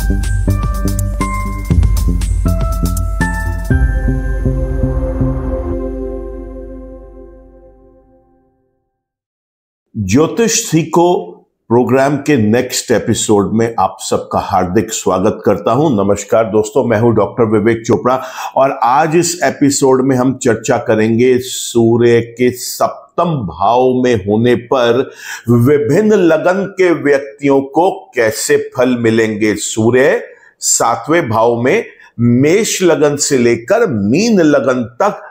ज्योतिष सीखो प्रोग्राम के नेक्स्ट एपिसोड में आप सबका हार्दिक स्वागत करता हूं। नमस्कार दोस्तों, मैं हूं डॉक्टर विवेक चोपड़ा और आज इस एपिसोड में हम चर्चा करेंगे सूर्य के सप्तम भाव में होने पर विभिन्न लगन के व्यक्तियों को कैसे फल मिलेंगे। सूर्य 7वें भाव में मेष लगन से लेकर मीन लगन तक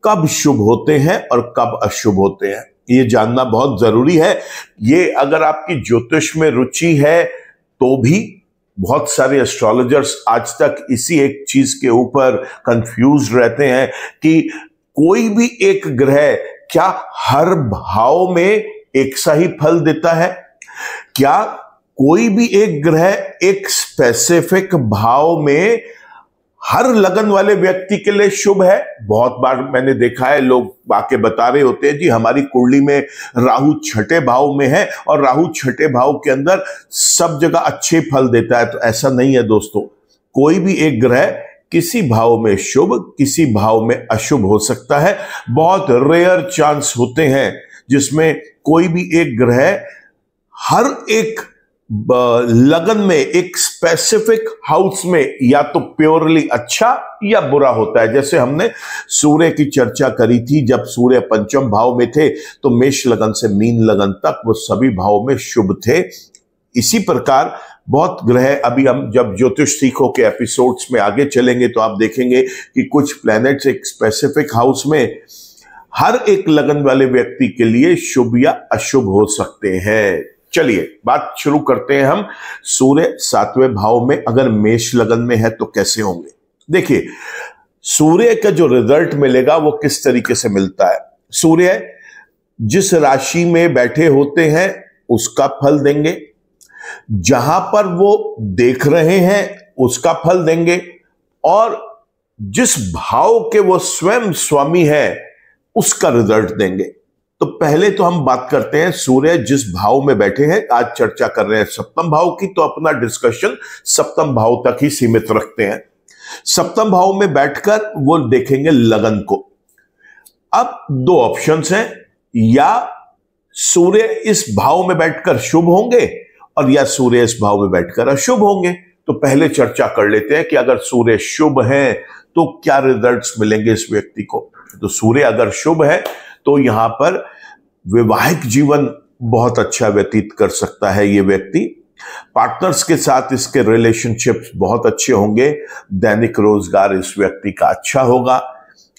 कब शुभ होते हैं और कब अशुभ होते हैं, ये जानना बहुत जरूरी है। ये अगर आपकी ज्योतिष में रुचि है तो भी बहुत सारे एस्ट्रोलॉजर्स आज तक इसी एक चीज के ऊपर कंफ्यूज रहते हैं कि कोई भी एक ग्रह क्या हर भाव में एक सा ही फल देता है, क्या कोई भी एक ग्रह एक स्पेसिफिक भाव में हर लगन वाले व्यक्ति के लिए शुभ है। बहुत बार मैंने देखा है लोग आके बता रहे होते हैं जी हमारी कुंडली में राहु 6ठे भाव में है और राहु 6ठे भाव के अंदर सब जगह अच्छे फल देता है। तो ऐसा नहीं है दोस्तों, कोई भी एक ग्रह किसी भाव में शुभ किसी भाव में अशुभ हो सकता है। बहुत रेयर चांस होते हैं जिसमें कोई भी एक ग्रह हर एक लगन में एक स्पेसिफिक हाउस में या तो प्योरली अच्छा या बुरा होता है। जैसे हमने सूर्य की चर्चा करी थी, जब सूर्य पंचम भाव में थे तो मेष लगन से मीन लगन तक वो सभी भाव में शुभ थे। इसी प्रकार बहुत ग्रह, अभी हम जब ज्योतिष सीखो के एपिसोड्स में आगे चलेंगे तो आप देखेंगे कि कुछ प्लैनेट्स एक स्पेसिफिक हाउस में हर एक लगन वाले व्यक्ति के लिए शुभ या अशुभ हो सकते हैं। चलिए बात शुरू करते हैं हम। सूर्य 7वें भाव में अगर मेष लगन में है तो कैसे होंगे। देखिए सूर्य का जो रिजल्ट मिलेगा वो किस तरीके से मिलता है। सूर्य जिस राशि में बैठे होते हैं उसका फल देंगे, जहां पर वो देख रहे हैं उसका फल देंगे, और जिस भाव के वो स्वयं स्वामी है उसका रिजल्ट देंगे। तो पहले तो हम बात करते हैं सूर्य जिस भाव में बैठे हैं। आज चर्चा कर रहे हैं सप्तम भाव की, तो अपना डिस्कशन सप्तम भाव तक ही सीमित रखते हैं। सप्तम भाव में बैठकर वो देखेंगे लगन को। अब दो ऑप्शंस हैं, या सूर्य इस भाव में बैठकर शुभ होंगे और या सूर्य इस भाव में बैठकर अशुभ होंगे। तो पहले चर्चा कर लेते हैं कि अगर सूर्य शुभ है तो क्या रिजल्ट्स मिलेंगे इस व्यक्ति को। तो सूर्य अगर शुभ है तो यहां पर वैवाहिक जीवन बहुत अच्छा व्यतीत कर सकता है ये व्यक्ति। पार्टनर्स के साथ इसके रिलेशनशिप्स बहुत अच्छे होंगे। दैनिक रोजगार इस व्यक्ति का अच्छा होगा।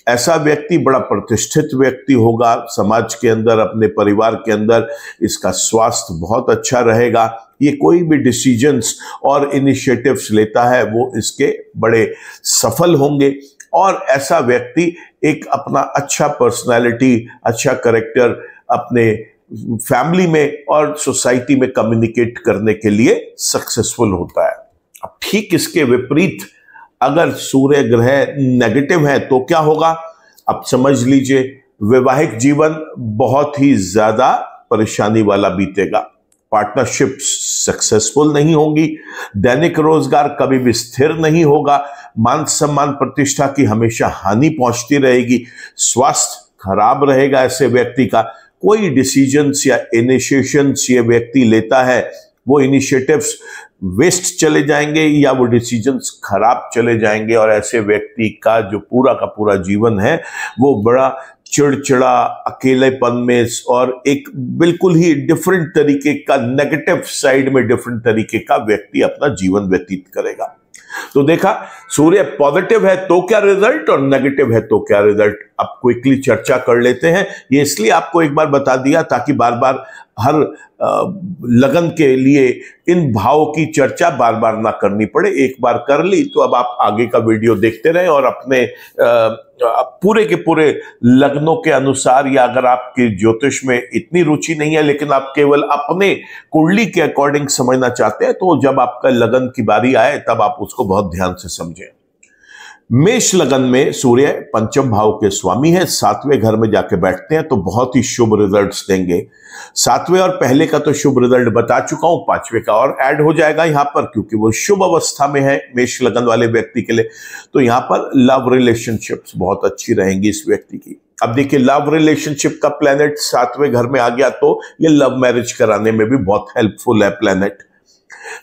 ऐसा व्यक्ति बड़ा प्रतिष्ठित व्यक्ति होगा समाज के अंदर, अपने परिवार के अंदर इसका स्वास्थ्य बहुत अच्छा रहेगा। ये कोई भी डिसीजंस और इनिशिएटिव्स लेता है वो इसके बड़े सफल होंगे। और ऐसा व्यक्ति एक अपना अच्छा पर्सनालिटी, अच्छा कैरेक्टर अपने फैमिली में और सोसाइटी में कम्युनिकेट करने के लिए सक्सेसफुल होता है। अब ठीक इसके विपरीत अगर सूर्य ग्रह नेगेटिव है तो क्या होगा, अब समझ लीजिए वैवाहिक जीवन बहुत ही ज्यादा परेशानी वाला बीतेगा। पार्टनरशिप सक्सेसफुल नहीं होंगी, दैनिक रोजगार कभी भी स्थिर नहीं होगा, मान सम्मान प्रतिष्ठा की हमेशा हानि पहुंचती रहेगी, स्वास्थ्य खराब रहेगा ऐसे व्यक्ति का। कोई डिसीजंस या इनिशिएशंस ये व्यक्ति लेता है वो इनिशिएटिव्स वेस्ट चले जाएंगे या वो डिसीजंस खराब चले जाएंगे, और ऐसे व्यक्ति का जो पूरा का पूरा जीवन है वो बड़ा चिड़चिड़ा, अकेलेपन में और एक बिल्कुल ही डिफरेंट तरीके का, नेगेटिव साइड में डिफरेंट तरीके का व्यक्ति अपना जीवन व्यतीत करेगा। तो देखा सूर्य पॉजिटिव है तो क्या रिजल्ट और नेगेटिव है तो क्या रिजल्ट। अब क्विकली चर्चा कर लेते हैं। ये इसलिए आपको एक बार बता दिया ताकि बार बार हर लगन के लिए इन भाव की चर्चा बार बार ना करनी पड़े। एक बार कर ली तो अब आप आगे का वीडियो देखते रहें और अपने पूरे के पूरे लग्नों के अनुसार, या अगर आपकी ज्योतिष में इतनी रुचि नहीं है लेकिन आप केवल अपने कुंडली के अकॉर्डिंग समझना चाहते हैं, तो जब आपका लगन की बारी आए तब आप उसको बहुत ध्यान से समझें। मेष लगन में सूर्य पंचम भाव के स्वामी है, सातवें घर में जाके बैठते हैं तो बहुत ही शुभ रिजल्ट्स देंगे। सातवें और पहले का तो शुभ रिजल्ट बता चुका हूं, पांचवें का और ऐड हो जाएगा यहां पर, क्योंकि वो शुभ अवस्था में है मेष लगन वाले व्यक्ति के लिए। तो यहां पर लव रिलेशनशिप्स बहुत अच्छी रहेंगी इस व्यक्ति की। अब देखिए, लव रिलेशनशिप का प्लैनेट सातवें घर में आ गया तो ये लव मैरिज कराने में भी बहुत हेल्पफुल है प्लैनेट।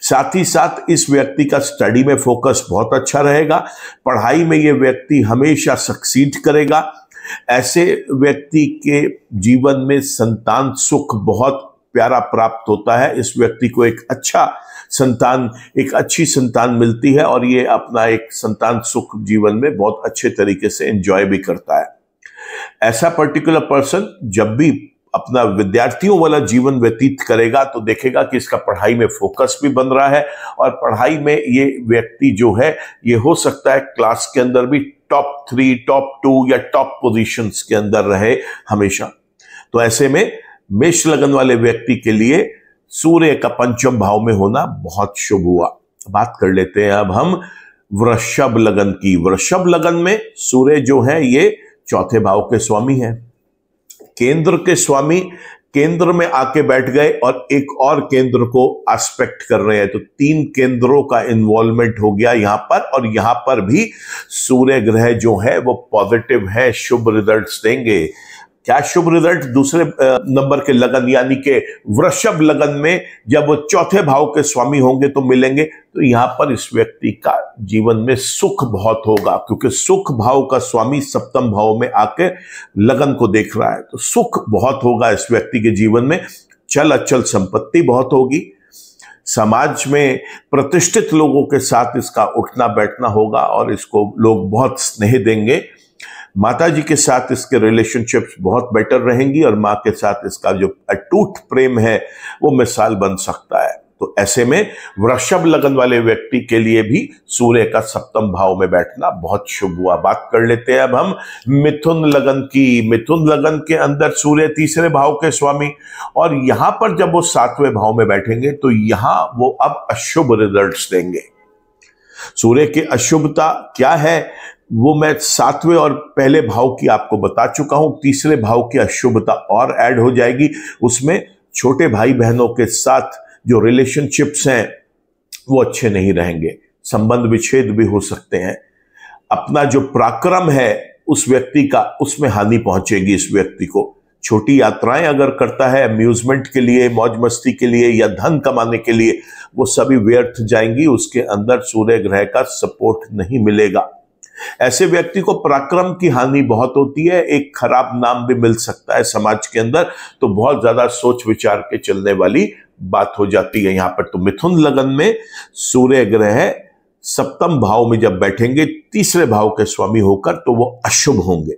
साथ ही साथ इस व्यक्ति का स्टडी में फोकस बहुत अच्छा रहेगा, पढ़ाई में ये व्यक्ति हमेशा सक्सीड करेगा। ऐसे व्यक्ति के जीवन में संतान सुख बहुत प्यारा प्राप्त होता है। इस व्यक्ति को एक अच्छी संतान मिलती है और ये अपना एक संतान सुख जीवन में बहुत अच्छे तरीके से एंजॉय भी करता है। ऐसा पर्टिकुलर पर्सन जब भी अपना विद्यार्थियों वाला जीवन व्यतीत करेगा तो देखेगा कि इसका पढ़ाई में फोकस भी बन रहा है और पढ़ाई में ये व्यक्ति जो है ये हो सकता है क्लास के अंदर भी टॉप 3, टॉप 2 या टॉप पोजीशंस के अंदर रहे हमेशा। तो ऐसे में मेष लगन वाले व्यक्ति के लिए सूर्य का पंचम भाव में होना बहुत शुभ हुआ। बात कर लेते हैं अब हम वृषभ लगन की। वृषभ लगन में सूर्य जो है ये चौथे भाव के स्वामी है, केंद्र के स्वामी केंद्र में आके बैठ गए और एक और केंद्र को एस्पेक्ट कर रहे हैं, तो 3 केंद्रों का इन्वॉल्वमेंट हो गया यहां पर। और यहां पर भी सूर्य ग्रह जो है वो पॉजिटिव है, शुभ रिजल्ट्स देंगे। क्या शुभ रिजल्ट? दूसरे नंबर के लगन यानी कि वृषभ लगन में जब वो चौथे भाव के स्वामी होंगे तो मिलेंगे, तो यहां पर इस व्यक्ति का जीवन में सुख बहुत होगा, क्योंकि सुख भाव का स्वामी सप्तम भाव में आके लगन को देख रहा है। तो सुख बहुत होगा इस व्यक्ति के जीवन में, चल अचल संपत्ति बहुत होगी, समाज में प्रतिष्ठित लोगों के साथ इसका उठना बैठना होगा और इसको लोग बहुत स्नेह देंगे। माता जी के साथ इसके रिलेशनशिप्स बहुत बेटर रहेंगी और मां के साथ इसका जो अटूट प्रेम है वो मिसाल बन सकता है। तो ऐसे में वृषभ लगन वाले व्यक्ति के लिए भी सूर्य का सप्तम भाव में बैठना बहुत शुभ हुआ। बात कर लेते हैं अब हम मिथुन लगन की। मिथुन लगन के अंदर सूर्य तीसरे भाव के स्वामी, और यहां पर जब वो सातवें भाव में बैठेंगे तो यहां वो अब अशुभ रिजल्ट्स देंगे। सूर्य की अशुभता क्या है वो मैं सातवें और पहले भाव की आपको बता चुका हूं। तीसरे भाव की अशुभता और ऐड हो जाएगी। उसमें छोटे भाई बहनों के साथ जो रिलेशनशिप्स हैं वो अच्छे नहीं रहेंगे, संबंध विच्छेद भी हो सकते हैं। अपना जो पराक्रम है उस व्यक्ति का, उसमें हानि पहुंचेगी इस व्यक्ति को। छोटी यात्राएं अगर करता है अम्यूजमेंट के लिए, मौज मस्ती के लिए या धन कमाने के लिए, वो सभी व्यर्थ जाएंगी। उसके अंदर सूर्य ग्रह का सपोर्ट नहीं मिलेगा। ऐसे व्यक्ति को पराक्रम की हानि बहुत होती है, एक खराब नाम भी मिल सकता है समाज के अंदर। तो बहुत ज्यादा सोच विचार के चलने वाली बात हो जाती है यहां पर। तो मिथुन लगन में सूर्य ग्रह सप्तम भाव में जब बैठेंगे तीसरे भाव के स्वामी होकर, तो वो अशुभ होंगे।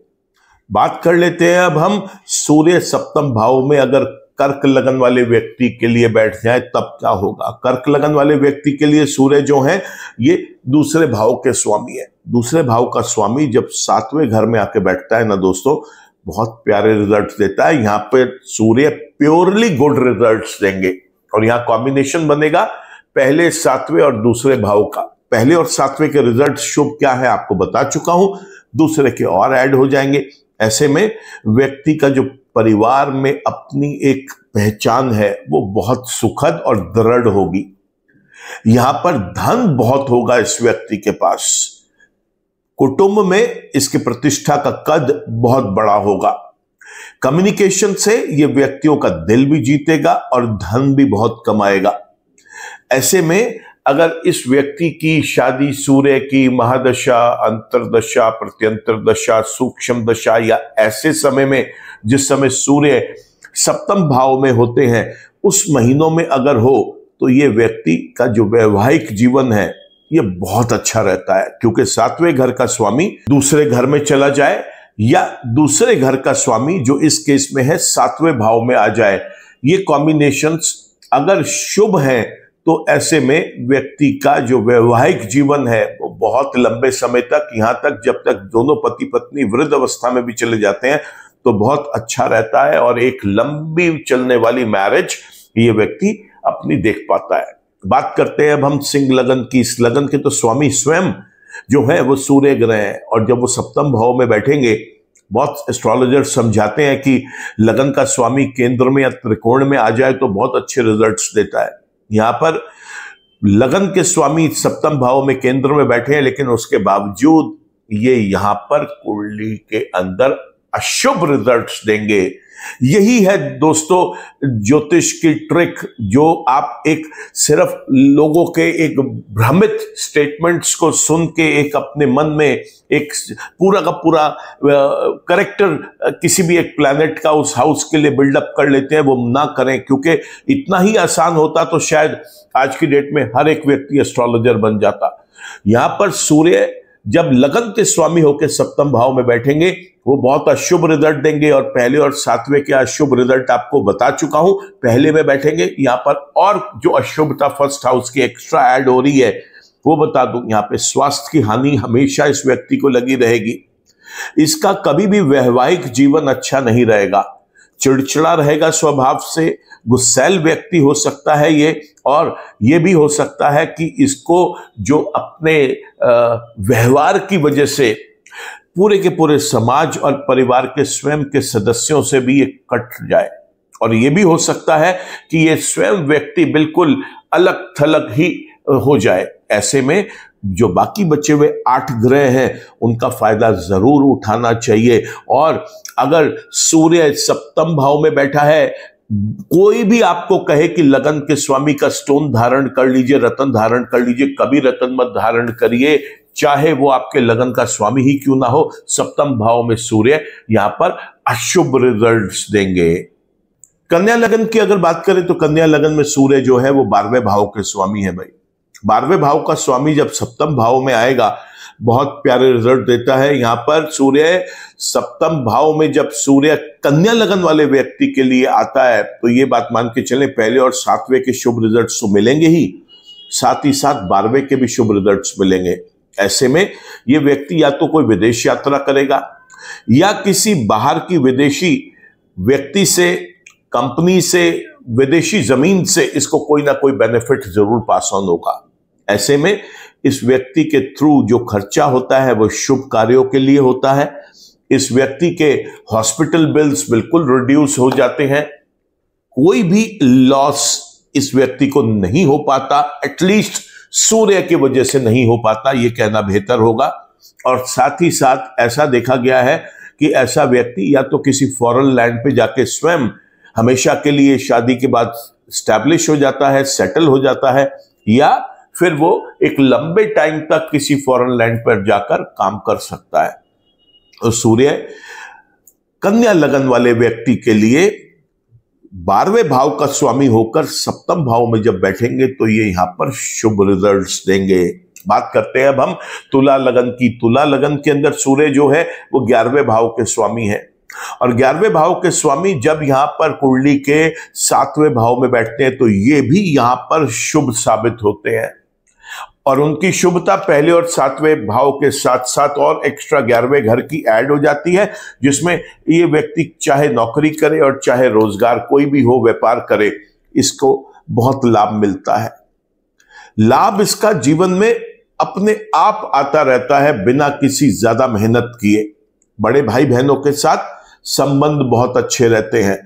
बात कर लेते हैं अब हम सूर्य सप्तम भाव में अगर कर्क लगन वाले व्यक्ति के लिए बैठ जाए तब क्या होगा। कर्क लगन वाले व्यक्ति के लिए सूर्य जो है ये दूसरे भाव के स्वामी है। दूसरे भाव का स्वामी जब सातवें घर में आके बैठता है ना दोस्तों, बहुत प्यारे रिजल्ट्स देता है। यहाँ पे सूर्य प्योरली गुड रिजल्ट्स देंगे और यहाँ कॉम्बिनेशन बनेगा पहले सातवें और दूसरे भाव का। पहले और सातवें के रिजल्ट शुभ क्या है आपको बता चुका हूं, दूसरे के और ऐड हो जाएंगे। ऐसे में व्यक्ति का जो परिवार में अपनी एक पहचान है वो बहुत सुखद और दृढ़ होगी। यहां पर धन बहुत होगा इस व्यक्ति के पास। कुटुंब में इसकी प्रतिष्ठा का कद बहुत बड़ा होगा। कम्युनिकेशन से ये व्यक्तियों का दिल भी जीतेगा और धन भी बहुत कमाएगा। ऐसे में अगर इस व्यक्ति की शादी सूर्य की महादशा, अंतरदशा, प्रत्यंतर दशा, सूक्ष्म दशा या ऐसे समय में जिस समय सूर्य सप्तम भाव में होते हैं उस महीनों में अगर हो, तो ये व्यक्ति का जो वैवाहिक जीवन है ये बहुत अच्छा रहता है। क्योंकि सातवें घर का स्वामी दूसरे घर में चला जाए या दूसरे घर का स्वामी जो इस केस में है सातवें भाव में आ जाए, ये कॉम्बिनेशंस अगर शुभ हैं तो ऐसे में व्यक्ति का जो वैवाहिक जीवन है वो बहुत लंबे समय तक, यहां तक जब तक दोनों पति पत्नी वृद्ध अवस्था में भी चले जाते हैं तो बहुत अच्छा रहता है और एक लंबी चलने वाली मैरिज ये व्यक्ति अपनी देख पाता है। बात करते हैं अब हम सिंह लगन की। इस लगन के तो स्वामी स्वयं जो है वो सूर्य ग्रह है, और जब वो सप्तम भाव में बैठेंगे, बहुत एस्ट्रोलॉजर समझाते हैं कि लगन का स्वामी केंद्र में या त्रिकोण में आ जाए तो बहुत अच्छे रिजल्ट्स देता है। यहां पर लगन के स्वामी सप्तम भाव में केंद्र में बैठे हैं, लेकिन उसके बावजूद ये यहां पर कुंडली के अंदर अशुभ रिजल्ट्स देंगे। यही है दोस्तों ज्योतिष की ट्रिक, जो आप एक सिर्फ लोगों के एक भ्रमित स्टेटमेंट्स को सुन के एक अपने मन में एक पूरा का पूरा करेक्टर किसी भी एक प्लैनेट का उस हाउस के लिए बिल्डअप कर लेते हैं, वो ना करें, क्योंकि इतना ही आसान होता तो शायद आज की डेट में हर एक व्यक्ति एस्ट्रोलॉजर बन जाता। यहां पर सूर्य जब लगन के स्वामी होकर सप्तम भाव में बैठेंगे, वो बहुत अशुभ रिजल्ट देंगे, और पहले और सातवें के अशुभ रिजल्ट आपको बता चुका हूं। पहले में बैठेंगे, यहां पर और जो अशुभता फर्स्ट हाउस की एक्स्ट्रा ऐड हो रही है वो बता दूं। यहां पे स्वास्थ्य की हानि हमेशा इस व्यक्ति को लगी रहेगी। इसका कभी भी वैवाहिक जीवन अच्छा नहीं रहेगा, चिड़चिड़ा रहेगा स्वभाव से, गुस्सैल व्यक्ति हो सकता है ये, और ये भी हो सकता है कि इसको जो अपने व्यवहार की वजह से पूरे के पूरे समाज और परिवार के स्वयं के सदस्यों से भी ये कट जाए, और ये भी हो सकता है कि ये स्वयं व्यक्ति बिल्कुल अलग थलग ही हो जाए। ऐसे में जो बाकी बचे हुए 8 ग्रह हैं उनका फायदा जरूर उठाना चाहिए। और अगर सूर्य सप्तम भाव में बैठा है, कोई भी आपको कहे कि लगन के स्वामी का स्टोन धारण कर लीजिए, रतन धारण कर लीजिए, कभी रतन मत धारण करिए, चाहे वो आपके लगन का स्वामी ही क्यों ना हो। सप्तम भाव में सूर्य यहां पर अशुभ रिजल्ट्स देंगे। कन्या लगन की अगर बात करें तो कन्या लगन में सूर्य जो है वो 12वें भाव के स्वामी है भाई। 12वें भाव का स्वामी जब सप्तम भाव में आएगा, बहुत प्यारे रिजल्ट देता है। यहां पर सूर्य सप्तम भाव में जब सूर्य कन्या लगन वाले व्यक्ति के लिए आता है, तो ये बात मान के चले पहले और सातवें के शुभ रिजल्ट्स तो मिलेंगे ही, साथ ही साथ 12वें के भी शुभ रिजल्ट्स मिलेंगे। ऐसे में ये व्यक्ति या तो कोई विदेश यात्रा करेगा, या किसी बाहर की विदेशी व्यक्ति से, कंपनी से, विदेशी जमीन से इसको कोई ना कोई बेनिफिट जरूर पास ऑन होगा। ऐसे में इस व्यक्ति के थ्रू जो खर्चा होता है वो शुभ कार्यों के लिए होता है। इस व्यक्ति के हॉस्पिटल बिल्स बिल्कुल रिड्यूस हो जाते हैं। कोई भी लॉस इस व्यक्ति को नहीं हो पाता, एटलीस्ट सूर्य की वजह से नहीं हो पाता, ये कहना बेहतर होगा। और साथ ही साथ ऐसा देखा गया है कि ऐसा व्यक्ति या तो किसी फॉरेन लैंड पे जाके स्वयं हमेशा के लिए शादी के बाद स्टैब्लिश हो जाता है, सेटल हो जाता है, या फिर वो एक लंबे टाइम तक किसी फॉरेन लैंड पर जाकर काम कर सकता है। और सूर्य कन्या लगन वाले व्यक्ति के लिए 12वें भाव का स्वामी होकर सप्तम भाव में जब बैठेंगे तो ये यहां पर शुभ रिजल्ट्स देंगे। बात करते हैं अब हम तुला लगन की। तुला लगन के अंदर सूर्य जो है वो 11वें भाव के स्वामी है, और 11वें भाव के स्वामी जब यहां पर कुंडली के 7वें भाव में बैठते हैं तो ये भी यहां पर शुभ साबित होते हैं। और उनकी शुभता पहले और 7वें भाव के साथ साथ और एक्स्ट्रा 11वें घर की ऐड हो जाती है, जिसमें ये व्यक्ति चाहे नौकरी करे और चाहे रोजगार कोई भी हो, व्यापार करे, इसको बहुत लाभ मिलता है। लाभ इसका जीवन में अपने आप आता रहता है बिना किसी ज्यादा मेहनत किए। बड़े भाई बहनों के साथ संबंध बहुत अच्छे रहते हैं।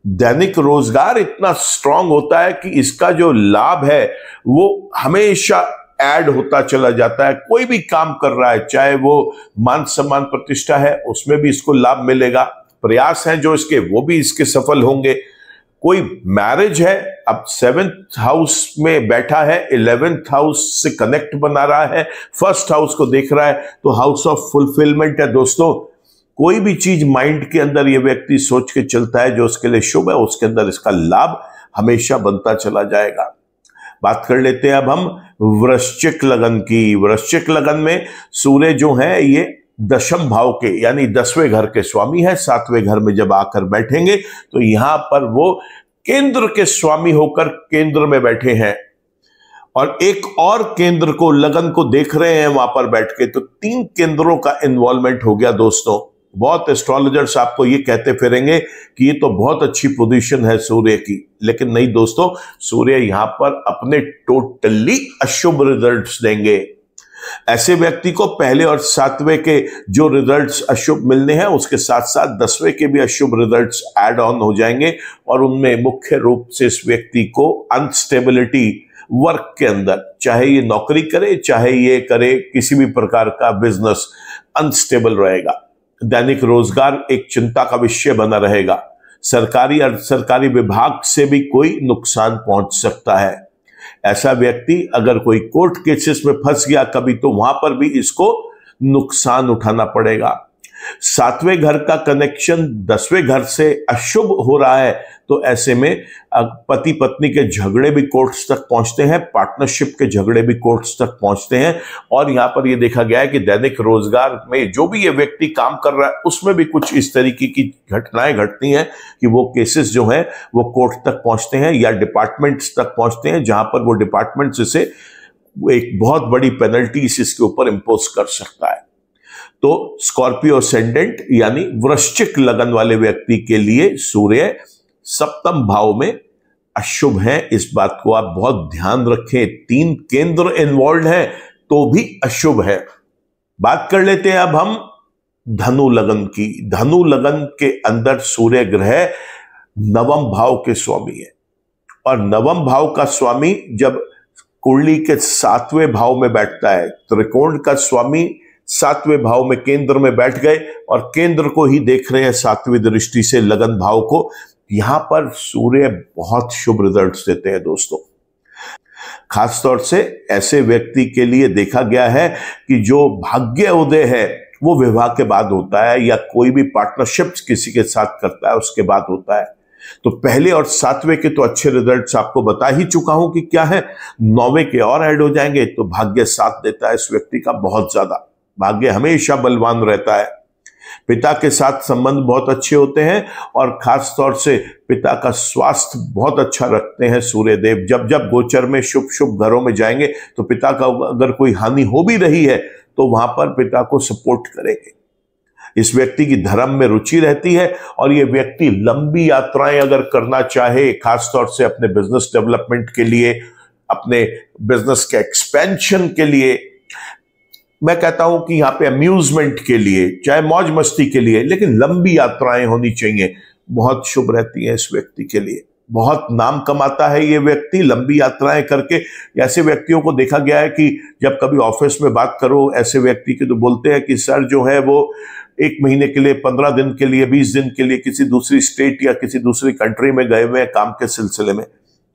दैनिक रोजगार इतना स्ट्रांग होता है कि इसका जो लाभ है वो हमेशा ऐड होता चला जाता है। कोई भी काम कर रहा है, चाहे वो मान सम्मान प्रतिष्ठा है, उसमें भी इसको लाभ मिलेगा। प्रयास हैं जो इसके, वो भी इसके सफल होंगे। कोई मैरिज है, अब 7th हाउस में बैठा है, 11th हाउस से कनेक्ट बना रहा है, फर्स्ट हाउस को देख रहा है, तो हाउस ऑफ फुलफिलमेंट है दोस्तों। कोई भी चीज माइंड के अंदर ये व्यक्ति सोच के चलता है जो उसके लिए शुभ है, उसके अंदर इसका लाभ हमेशा बनता चला जाएगा। बात कर लेते हैं अब हम वृश्चिक लगन की। वृश्चिक लगन में सूर्य जो है ये 10वें भाव के यानी 10वें घर के स्वामी है। 7वें घर में जब आकर बैठेंगे तो यहां पर वो केंद्र के स्वामी होकर केंद्र में बैठे हैं, और एक और केंद्र को, लगन को देख रहे हैं वहां पर बैठ के, तो 3 केंद्रों का इन्वॉल्वमेंट हो गया दोस्तों। बहुत एस्ट्रोलॉजर्स आपको ये कहते फिरेंगे कि ये तो बहुत अच्छी पोजीशन है सूर्य की, लेकिन नहीं दोस्तों, सूर्य यहां पर अपने टोटली अशुभ रिजल्ट्स देंगे। ऐसे व्यक्ति को पहले और 7वें के जो रिजल्ट्स अशुभ मिलने हैं उसके साथ साथ 10वें के भी अशुभ रिजल्ट्स ऐड ऑन हो जाएंगे और उनमें मुख्य रूप से इस व्यक्ति को अनस्टेबिलिटी वर्क के अंदर, चाहे ये नौकरी करे चाहे ये करे किसी भी प्रकार का बिजनेस, अनस्टेबल रहेगा। दैनिक रोजगार एक चिंता का विषय बना रहेगा। सरकारी और सरकारी विभाग से भी कोई नुकसान पहुंच सकता है। ऐसा व्यक्ति अगर कोई कोर्ट केसेस में फंस गया कभी तो वहां पर भी इसको नुकसान उठाना पड़ेगा। 7वें घर का कनेक्शन 10वें घर से अशुभ हो रहा है तो ऐसे में पति पत्नी के झगड़े भी कोर्ट्स तक पहुंचते हैं, पार्टनरशिप के झगड़े भी कोर्ट्स तक पहुंचते हैं। और यहां पर यह देखा गया है कि दैनिक रोजगार में जो भी ये व्यक्ति काम कर रहा है उसमें भी कुछ इस तरीके की घटनाएं घटती हैं कि वो केसेस जो हैं वो कोर्ट तक पहुंचते हैं या डिपार्टमेंट्स तक पहुंचते हैं, जहां पर वो डिपार्टमेंट्स इसे एक बहुत बड़ी पेनल्टी इसके ऊपर इंपोज कर सकता है। तो स्कॉर्पियो असेंडेंट यानी वृश्चिक लगन वाले व्यक्ति के लिए सूर्य सप्तम भाव में अशुभ है। इस बात को आप बहुत ध्यान रखें। 3 केंद्र इन्वॉल्व हैं तो भी अशुभ है। बात कर लेते हैं अब हम धनु लगन की। धनु लगन के अंदर सूर्य ग्रह 9वें भाव के स्वामी है और 9वें भाव का स्वामी जब कुंडली के 7वें भाव में बैठता है, त्रिकोण का स्वामी 7वें भाव में केंद्र में बैठ गए और केंद्र को ही देख रहे हैं 7वीं दृष्टि से लगन भाव को। यहां पर सूर्य बहुत शुभ रिजल्ट्स देते हैं दोस्तों। खासतौर से ऐसे व्यक्ति के लिए देखा गया है कि जो भाग्य उदय है वो विवाह के बाद होता है या कोई भी पार्टनरशिप किसी के साथ करता है उसके बाद होता है। तो पहले और 7वें के तो अच्छे रिजल्ट्स आपको बता ही चुका हूं कि क्या है। 9वें के और ऐड हो जाएंगे तो भाग्य साथ देता है इस व्यक्ति का बहुत ज्यादा। भाग्य हमेशा बलवान रहता है। पिता के साथ संबंध बहुत अच्छे होते हैं और खास तौर से पिता का स्वास्थ्य बहुत अच्छा रखते हैं सूर्यदेव। जब जब गोचर में शुभ शुभ घरों में जाएंगे तो पिता का अगर कोई हानि हो भी रही है तो वहां पर पिता को सपोर्ट करेंगे। इस व्यक्ति की धर्म में रुचि रहती है और यह व्यक्ति लंबी यात्राएं अगर करना चाहे, खासतौर से अपने बिजनेस डेवलपमेंट के लिए, अपने बिजनेस के एक्सपेंशन के लिए, मैं कहता हूं कि यहां पे अम्यूजमेंट के लिए, चाहे मौज मस्ती के लिए, लेकिन लंबी यात्राएं होनी चाहिए, बहुत शुभ रहती हैं इस व्यक्ति के लिए। बहुत नाम कमाता है ये व्यक्ति लंबी यात्राएं करके। ऐसे व्यक्तियों को देखा गया है कि जब कभी ऑफिस में बात करो ऐसे व्यक्ति की तो बोलते हैं कि सर जो है वो 1 महीने के लिए, 15 दिन के लिए, 20 दिन के लिए किसी दूसरी स्टेट या किसी दूसरी कंट्री में गए हुए हैं काम के सिलसिले में।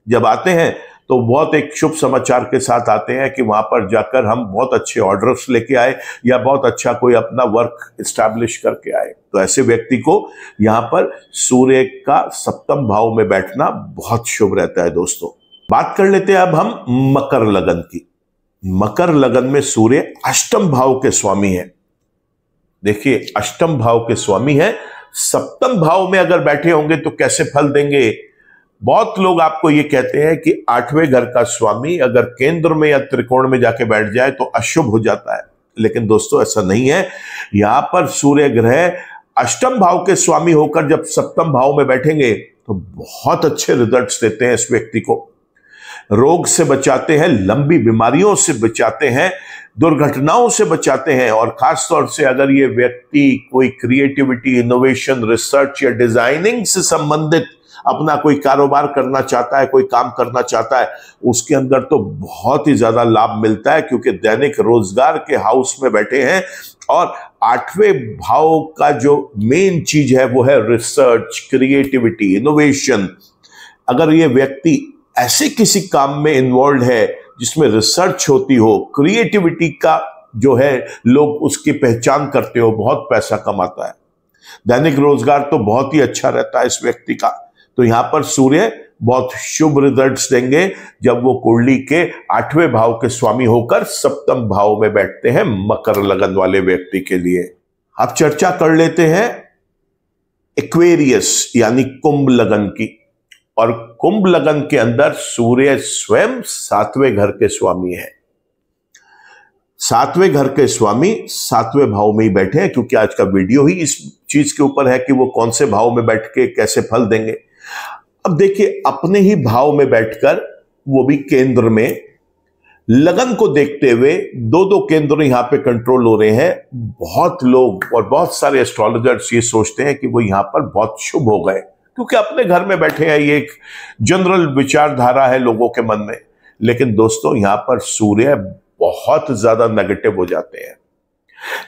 जब आते हैं तो बहुत एक शुभ समाचार के साथ आते हैं कि वहां पर जाकर हम बहुत अच्छे ऑर्डर्स लेके आए या बहुत अच्छा कोई अपना वर्क एस्टैब्लिश करके आए। तो ऐसे व्यक्ति को यहां पर सूर्य का 7वें भाव में बैठना बहुत शुभ रहता है दोस्तों। बात कर लेते हैं अब हम मकर लगन की। मकर लगन में सूर्य 8वें भाव के स्वामी है। देखिए 8वें भाव के स्वामी है, 7वें भाव में अगर बैठे होंगे तो कैसे फल देंगे। बहुत लोग आपको ये कहते हैं कि 8वें घर का स्वामी अगर केंद्र में या त्रिकोण में जाके बैठ जाए तो अशुभ हो जाता है, लेकिन दोस्तों ऐसा नहीं है। यहां पर सूर्य ग्रह 8वें भाव के स्वामी होकर जब 7वें भाव में बैठेंगे तो बहुत अच्छे रिजल्ट्स देते हैं इस व्यक्ति को। रोग से बचाते हैं, लंबी बीमारियों से बचाते हैं, दुर्घटनाओं से बचाते हैं। और खासतौर से अगर ये व्यक्ति कोई क्रिएटिविटी, इनोवेशन, रिसर्च या डिजाइनिंग से संबंधित अपना कोई कारोबार करना चाहता है, कोई काम करना चाहता है, उसके अंदर तो बहुत ही ज्यादा लाभ मिलता है, क्योंकि दैनिक रोजगार के हाउस में बैठे हैं और 8वें भाव का जो मेन चीज है वो है रिसर्च, क्रिएटिविटी, इनोवेशन। अगर ये व्यक्ति ऐसे किसी काम में इन्वॉल्व है जिसमें रिसर्च होती हो, क्रिएटिविटी का जो है लोग उसकी पहचान करते हो, बहुत पैसा कमाता है। दैनिक रोजगार तो बहुत ही अच्छा रहता है इस व्यक्ति का। तो यहां पर सूर्य बहुत शुभ रिजल्ट्स देंगे जब वो कुंडली के 8वें भाव के स्वामी होकर 7वें भाव में बैठते हैं मकर लगन वाले व्यक्ति के लिए। अब चर्चा कर लेते हैं एक्वेरियस यानी कुंभ लगन की। और कुंभ लगन के अंदर सूर्य स्वयं 7वें घर के स्वामी है। 7वें घर के स्वामी 7वें भाव में ही बैठे हैं, क्योंकि आज का वीडियो ही इस चीज के ऊपर है कि वो कौन से भाव में बैठ के कैसे फल देंगे। अब देखिए, अपने ही भाव में बैठकर, वो भी केंद्र में, लगन को देखते हुए दो दो केंद्र यहां पे कंट्रोल हो रहे हैं। बहुत लोग और बहुत सारे एस्ट्रोलॉजर्स ये सोचते हैं कि वो यहां पर बहुत शुभ हो गए, क्योंकि अपने घर में बैठे हैं। ये एक जनरल विचारधारा है लोगों के मन में। लेकिन दोस्तों, यहां पर सूर्य बहुत ज्यादा नेगेटिव हो जाते हैं।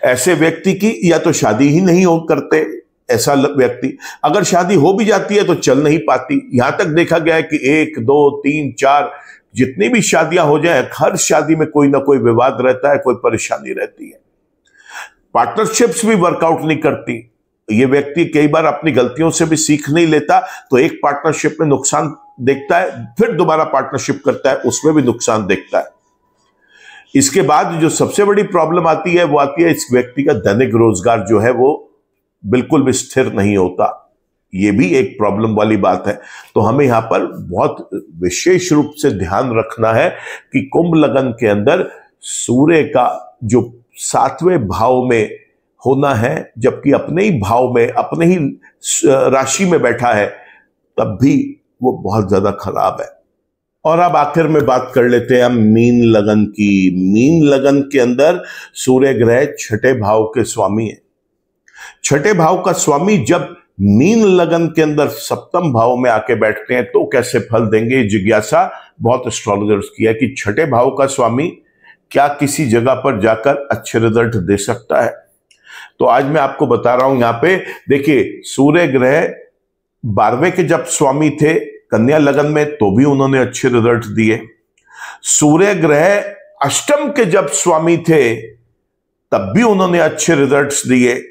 ऐसे व्यक्ति की या तो शादी ही नहीं हो करते, ऐसा व्यक्ति अगर शादी हो भी जाती है तो चल नहीं पाती। यहां तक देखा गया है कि 1 2 3 4 जितनी भी शादियां हो जाए, हर शादी में कोई ना कोई विवाद रहता है, कोई परेशानी रहती है। पार्टनरशिप्स भी वर्कआउट नहीं करती। ये व्यक्ति कई बार अपनी गलतियों से भी सीख नहीं लेता, तो एक पार्टनरशिप में नुकसान देखता है, फिर दोबारा पार्टनरशिप करता है, उसमें भी नुकसान देखता है। इसके बाद जो सबसे बड़ी प्रॉब्लम आती है वो आती है इस व्यक्ति का दैनिक रोजगार जो है वो बिल्कुल भी स्थिर नहीं होता। ये भी एक प्रॉब्लम वाली बात है। तो हमें यहां पर बहुत विशेष रूप से ध्यान रखना है कि कुंभ लगन के अंदर सूर्य का जो 7वें भाव में होना है, जबकि अपने ही भाव में, अपने ही राशि में बैठा है, तब भी वो बहुत ज्यादा खराब है। और अब आखिर में बात कर लेते हैं हम मीन लगन की। मीन लगन के अंदर सूर्य ग्रह 6ठे भाव के स्वामी है। 6ठे भाव का स्वामी जब मीन लगन के अंदर 7वें भाव में आके बैठते हैं तो कैसे फल देंगे, जिज्ञासा बहुत एस्ट्रोलॉजर्स की है कि 6ठे भाव का स्वामी क्या किसी जगह पर जाकर अच्छे रिजल्ट दे सकता है। तो आज मैं आपको बता रहा हूं। यहां पे देखिए, सूर्य ग्रह 12वें के जब स्वामी थे कन्या लगन में, तो भी उन्होंने अच्छे रिजल्ट दिए। सूर्य ग्रह अष्टम के जब स्वामी थे तब भी उन्होंने अच्छे रिजल्ट्स दिए।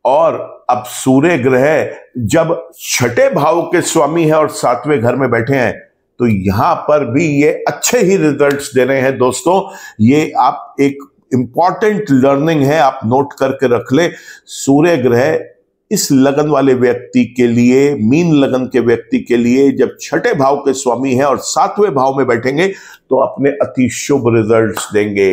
और अब सूर्य ग्रह जब 6ठे भाव के स्वामी है और 7वें घर में बैठे हैं, तो यहां पर भी ये अच्छे ही रिजल्ट्स दे रहे हैं। दोस्तों, ये आप एक इंपॉर्टेंट लर्निंग है, आप नोट करके रख ले। सूर्य ग्रह इस लगन वाले व्यक्ति के लिए, मीन लगन के व्यक्ति के लिए, जब 6ठे भाव के स्वामी हैं और 7वें भाव में बैठेंगे तो अपने अति शुभ रिजल्ट्स देंगे।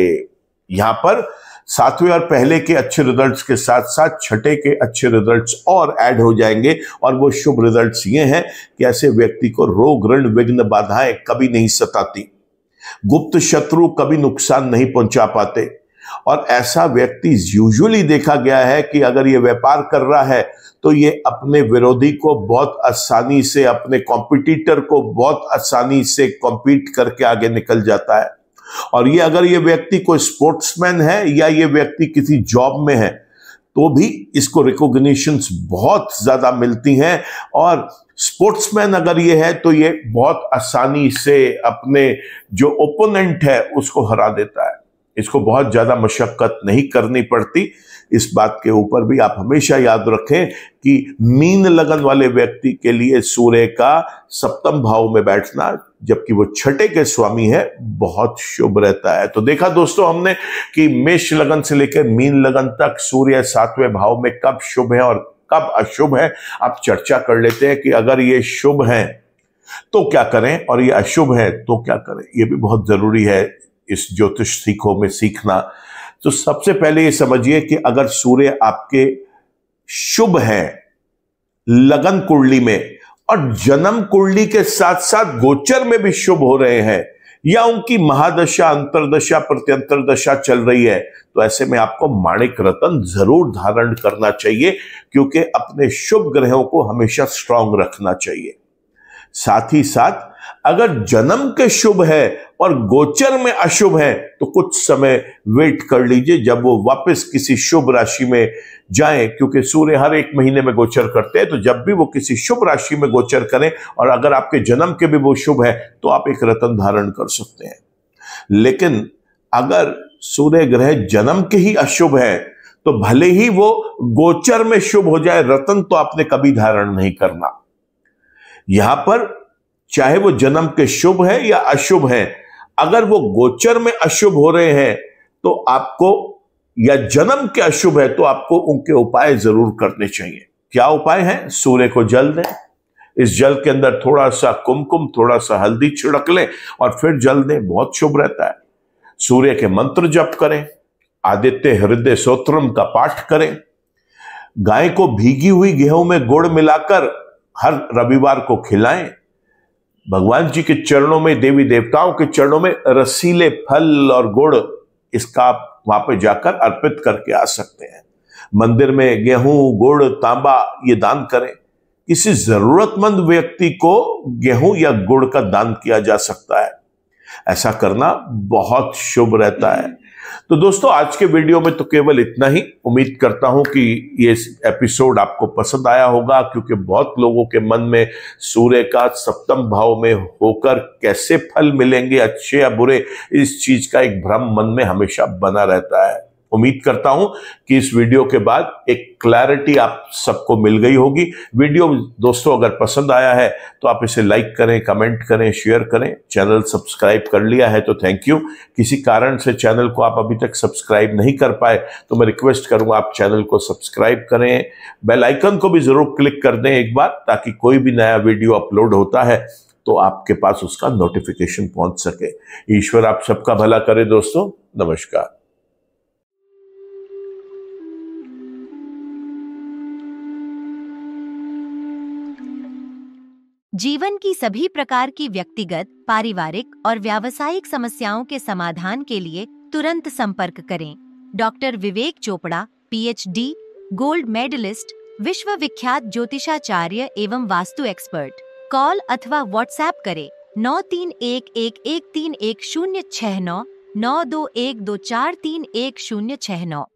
यहां पर 7वें और पहले के अच्छे रिजल्ट्स के साथ साथ 6ठे के अच्छे रिजल्ट्स और ऐड हो जाएंगे। और वो शुभ रिजल्ट्स ये हैं कि ऐसे व्यक्ति को रोग, ऋण, विघ्न, बाधाएं कभी नहीं सताती, गुप्त शत्रु कभी नुकसान नहीं पहुंचा पाते। और ऐसा व्यक्ति यूजुअली देखा गया है कि अगर ये व्यापार कर रहा है तो ये अपने विरोधी को बहुत आसानी से, अपने कॉम्पिटिटर को बहुत आसानी से कॉम्पीट करके आगे निकल जाता है। और ये अगर ये व्यक्ति कोई स्पोर्ट्समैन है या ये व्यक्ति किसी जॉब में है तो भी इसको रिकॉग्निशंस बहुत ज्यादा मिलती हैं। और स्पोर्ट्समैन अगर ये है तो ये बहुत आसानी से अपने जो ओपोनेंट है उसको हरा देता है। इसको बहुत ज्यादा मशक्कत नहीं करनी पड़ती। इस बात के ऊपर भी आप हमेशा याद रखें कि मीन लगन वाले व्यक्ति के लिए सूर्य का 7वें भाव में बैठना, जबकि वो 6ठे के स्वामी है, बहुत शुभ रहता है। तो देखा दोस्तों हमने कि मेष लगन से लेकर मीन लगन तक सूर्य 7वें भाव में कब शुभ है और कब अशुभ है। आप चर्चा कर लेते हैं कि अगर ये शुभ है तो क्या करें और ये अशुभ है तो क्या करें। ये भी बहुत जरूरी है इस ज्योतिष सीखों में सीखना। तो सबसे पहले ये समझिए कि अगर सूर्य आपके शुभ है लगन कुंडली में और जन्म कुंडली के साथ साथ गोचर में भी शुभ हो रहे हैं, या उनकी महादशा, अंतरदशा, प्रत्यंतर दशा चल रही है, तो ऐसे में आपको माणिक रत्न जरूर धारण करना चाहिए, क्योंकि अपने शुभ ग्रहों को हमेशा स्ट्रांग रखना चाहिए। साथ ही साथ अगर जन्म के शुभ है और गोचर में अशुभ है तो कुछ समय वेट कर लीजिए जब वो वापस किसी शुभ राशि में जाएं, क्योंकि सूर्य हर 1 महीने में गोचर करते हैं। तो जब भी वो किसी शुभ राशि में गोचर करें और अगर आपके जन्म के भी वो शुभ है तो आप एक रत्न धारण कर सकते हैं। लेकिन अगर सूर्य ग्रह जन्म के ही अशुभ है तो भले ही वो गोचर में शुभ हो जाए, रत्न तो आपने कभी धारण नहीं करना। यहां पर चाहे वो जन्म के शुभ है या अशुभ है, अगर वो गोचर में अशुभ हो रहे हैं तो आपको, या जन्म के अशुभ है तो आपको उनके उपाय जरूर करने चाहिए। क्या उपाय है? सूर्य को जल दें, इस जल के अंदर थोड़ा सा कुमकुम, थोड़ा सा हल्दी छिड़क लें और फिर जल दें, बहुत शुभ रहता है। सूर्य के मंत्र जप करें, आदित्य हृदय स्तोत्रम का पाठ करें, गाय को भीगी हुई गेहूं में गुड़ मिलाकर हर रविवार को खिलाएं, भगवान जी के चरणों में, देवी देवताओं के चरणों में रसीले फल और गुड़ इसका आप वहां पे जाकर अर्पित करके आ सकते हैं। मंदिर में गेहूं, गुड़, तांबा ये दान करें। किसी जरूरतमंद व्यक्ति को गेहूं या गुड़ का दान किया जा सकता है। ऐसा करना बहुत शुभ रहता है। तो दोस्तों, आज के वीडियो में तो केवल इतना ही। उम्मीद करता हूं कि ये एपिसोड आपको पसंद आया होगा, क्योंकि बहुत लोगों के मन में सूर्य का सप्तम भाव में होकर कैसे फल मिलेंगे, अच्छे या बुरे, इस चीज का एक भ्रम मन में हमेशा बना रहता है। उम्मीद करता हूं कि इस वीडियो के बाद एक क्लैरिटी आप सबको मिल गई होगी। वीडियो दोस्तों अगर पसंद आया है तो आप इसे लाइक करें, कमेंट करें, शेयर करें। चैनल सब्सक्राइब कर लिया है तो थैंक यू। किसी कारण से चैनल को आप अभी तक सब्सक्राइब नहीं कर पाए तो मैं रिक्वेस्ट करूंगा आप चैनल को सब्सक्राइब करें। बेल आइकन को भी जरूर क्लिक कर दें एक बार, ताकि कोई भी नया वीडियो अपलोड होता है तो आपके पास उसका नोटिफिकेशन पहुंच सके। ईश्वर आप सबका भला करे दोस्तों। नमस्कार। जीवन की सभी प्रकार की व्यक्तिगत, पारिवारिक और व्यावसायिक समस्याओं के समाधान के लिए तुरंत संपर्क करें। डॉक्टर विवेक चोपड़ा, PhD, गोल्ड मेडलिस्ट, विश्व विख्यात ज्योतिषाचार्य एवं वास्तु एक्सपर्ट। कॉल अथवा व्हाट्सएप करें 9311131069 9212431069।